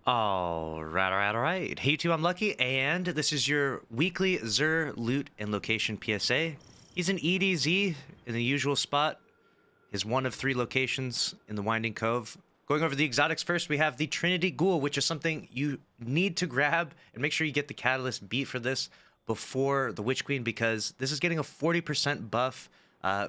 All right. Hey YouTube, I'm Lucky, and this is your weekly Zur loot and location PSA. He's an EDZ in the usual spot. His one of 3 locations in the Winding Cove. Going over the exotics first, we have the Trinity Ghoul, which is something you need to grab, and make sure you get the Catalyst beat for this before the Witch Queen, because this is getting a 40% buff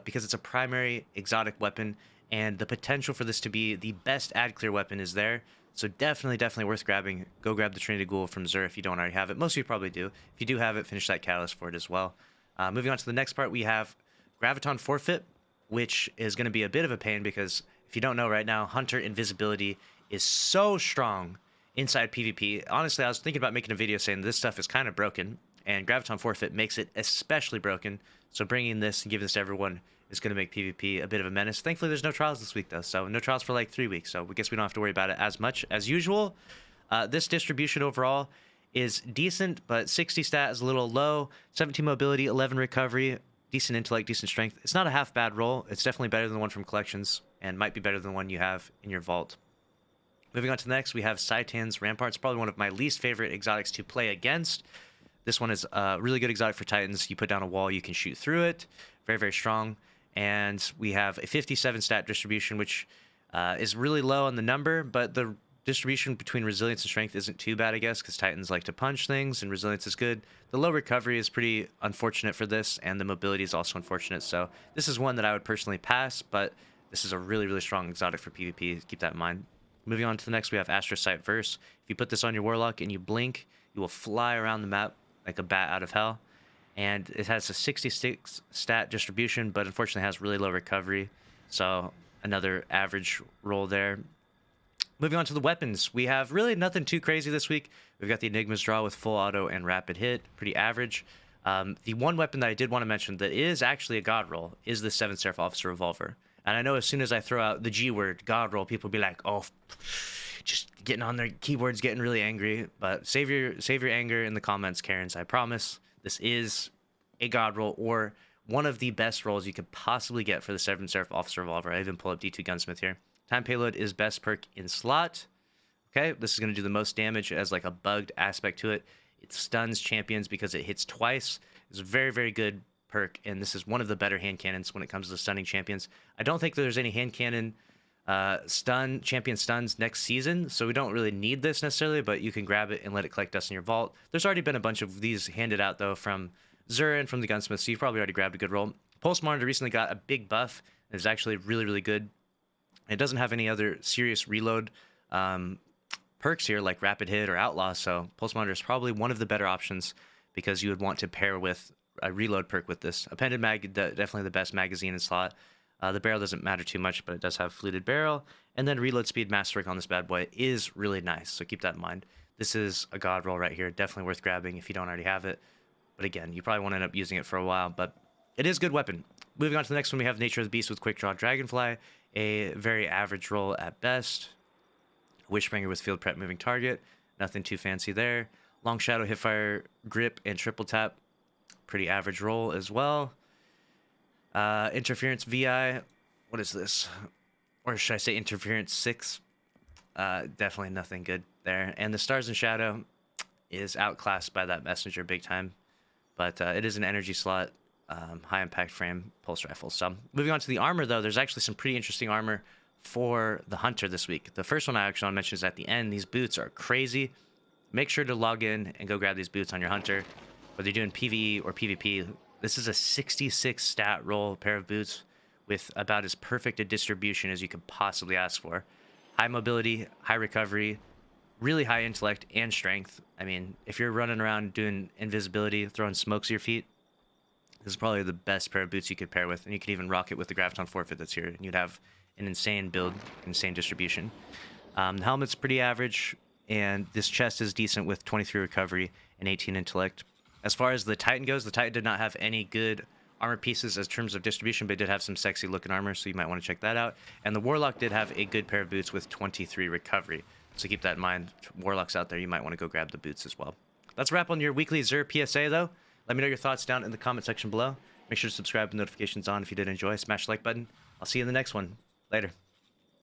because it's a primary exotic weapon, and the potential for this to be the best ad clear weapon is there. So definitely worth grabbing. Go grab the Trinity Ghoul from Zur if you don't already have it. Most of you probably do. If you do have it, finish that Catalyst for it as well. Moving on to the next part, we have Graviton Forfeit, which is going to be a bit of a pain because if you don't know right now, Hunter Invisibility is so strong inside PvP. Honestly, I was thinking about making a video saying this stuff is kind of broken, and Graviton Forfeit makes it especially broken. So bringing this and giving this to everyone is going to make PvP a bit of a menace. Thankfully, there's no trials this week, though. So no trials for like 3 weeks. So I guess we don't have to worry about it as much as usual. This distribution overall is decent, but 60 stat is a little low. 17 mobility, 11 recovery, decent intellect, decent strength. It's not a half bad roll. It's definitely better than the one from collections and might be better than the one you have in your vault. Moving on to the next, we have Saitans Ramparts, probably one of my least favorite exotics to play against. This one is a really good exotic for Titans. You put down a wall, you can shoot through it. Very strong. And we have a 57 stat distribution, which is really low on the number, but the distribution between resilience and strength isn't too bad, I guess, because Titans like to punch things and resilience is good. The low recovery is pretty unfortunate for this, and the mobility is also unfortunate. So this is one that I would personally pass, but this is a really strong exotic for PvP. Keep that in mind. Moving on to the next, we have Astrocyte Verse. If you put this on your Warlock and you blink, you will fly around the map like a bat out of hell. And it has a 66 stat distribution, but unfortunately has really low recovery. So another average roll there. Moving on to the weapons, we have really nothing too crazy this week. We've got the Enigma's Draw with full auto and rapid hit, pretty average. The one weapon that I did want to mention that is actually a god roll is the 7 Seraph Officer Revolver. And I know as soon as I throw out the G word, god roll, people will be like, oh, just getting on their keyboards, getting really angry. But save your anger in the comments, Karens, I promise. This is a god roll, or one of the best rolls you could possibly get for the 7 Seraph Officer Revolver. I even pull up D2 Gunsmith here. Time Payload is best perk in slot. Okay, this is going to do the most damage as like a bugged aspect to it. It stuns champions because it hits twice. It's a very good perk, and this is one of the better hand cannons when it comes to stunning champions. I don't think there's any hand cannon champion stuns next season, so we don't really need this necessarily, but you can grab it and let it collect dust in your vault. There's already been a bunch of these handed out though from Zur and from the Gunsmith, so you've probably already grabbed a good roll. Pulse Monitor recently got a big buff. It's actually really good. It doesn't have any other serious reload perks here like rapid hit or outlaw, so Pulse Monitor is probably one of the better options because you would want to pair with a reload perk with this. Appended Mag, definitely the best magazine in slot. The barrel doesn't matter too much, but it does have fluted barrel. And then reload speed masterwork on this bad boy is really nice, so keep that in mind. This is a god roll right here, definitely worth grabbing if you don't already have it. But again, you probably won't end up using it for a while, but it is a good weapon. Moving on to the next one, we have Nature of the Beast with Quick Draw Dragonfly, a very average roll at best. Wishbringer with Field Prep Moving Target, nothing too fancy there. Long Shadow Hipfire Grip and Triple Tap, pretty average roll as well. Interference VI, what is this? Or should I say Interference 6? Definitely nothing good there. And the Stars and Shadow is outclassed by that Messenger big time. But it is an energy slot, high impact frame, pulse rifle. So moving on to the armor though, there's actually some pretty interesting armor for the Hunter this week. The first one I actually want to mention is at the end. These boots are crazy. Make sure to log in and go grab these boots on your Hunter. Whether you're doing PvE or PvP, this is a 66 stat roll pair of boots with about as perfect a distribution as you could possibly ask for. High mobility, high recovery, really high intellect and strength. I mean, if you're running around doing invisibility, throwing smokes at your feet, this is probably the best pair of boots you could pair with. And you could even rock it with the Graviton Forfeit that's here, and you'd have an insane build, insane distribution. The helmet's pretty average, and this chest is decent with 23 recovery and 18 intellect. As far as the Titan goes, the Titan did not have any good armor pieces as terms of distribution, but it did have some sexy looking armor, so you might want to check that out. And the Warlock did have a good pair of boots with 23 recovery, so keep that in mind. Warlocks out there, you might want to go grab the boots as well. Let's wrap on your weekly Zur PSA though. Let me know your thoughts down in the comment section below. Make sure to subscribe with notifications on if you did enjoy. Smash the like button. I'll see you in the next one. Later.